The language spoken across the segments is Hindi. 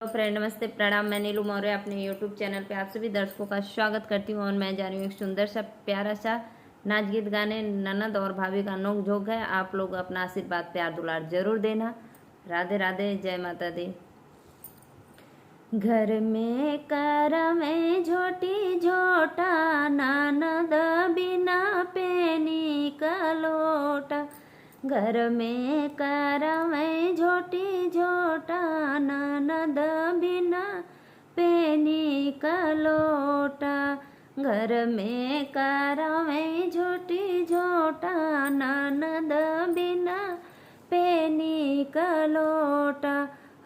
तो फ्रेंड नमस्ते प्रणाम। मैं नीलू मौर्य अपने यूट्यूब चैनल पे आप सभी दर्शकों का स्वागत करती हूँ और मैं जा रही हूँ एक सुंदर सा प्यारा सा नाच गीत गाने। ननद और भाभी का नोक झोंक है। आप लोग अपना आशीर्वाद प्यार दुलार जरूर देना। राधे राधे, जय माता दी। घर में कर में झोटी झोटा, ननद बिना पेनी का लोटा। घर में कर में झोटी झोटा, ननद बिना पेनी का लोटा। घर में कर में झोटी झोटा, ननद बिना पेनी का लोटा।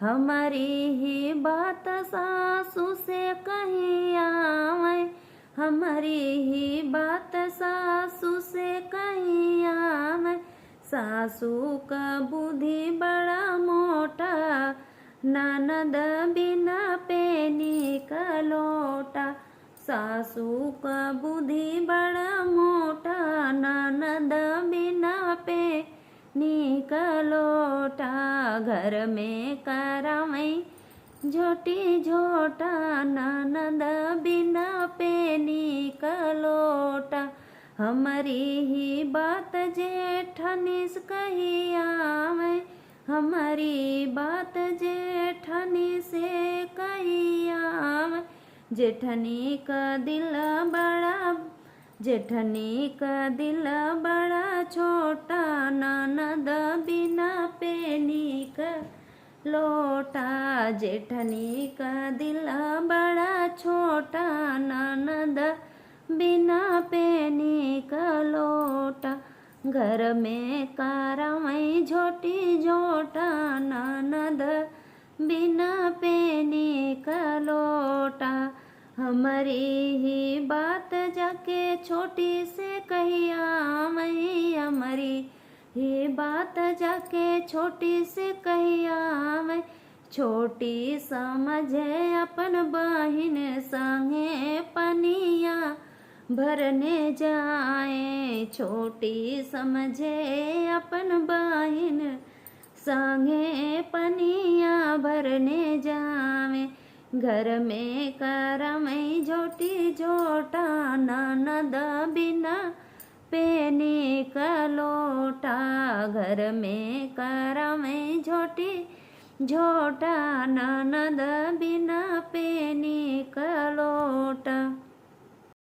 हमारी ही बात सासू से कही आवे, हमारी ही बात सासू से कही आवे। सासू का बुद्धि बड़ा मोटा, ननद बिना पेनी का लोटा। सासू का बुद्धि बड़ा मोटा, ननद बिना पेनी का लोटा। घर में करावई झोटी झोटा, ननद बिना पेनी का लोटा। हमारी ही बात जेठनी से कही आवे, हमारी बात जेठनी से कही आवे। जेठनी का दिल बड़ा, जेठनी का दिल बड़ा छोटा, ननद बिना पेनी का लोटा। जेठनी का दिल बड़ा छोटा, ननद बिना पेनी का लोटा। घर में करावई झोटी झोटा, ननद बिना पेनी का लोटा। हमारी ही बात जाके छोटी से कही आवे, हमारी ही बात जाके छोटी से कही आवे। छोटी समझे अपन बहिन संगे पनिया भरने जाए। छोटी समझे अपन बहिन संगे पनिया भरने जावे। घर में करमई झोटी झोटा, ननद बिना पेनी का लोटा। घर में करमई झोटी झोटा, ननद बिना पेनी का लोटा।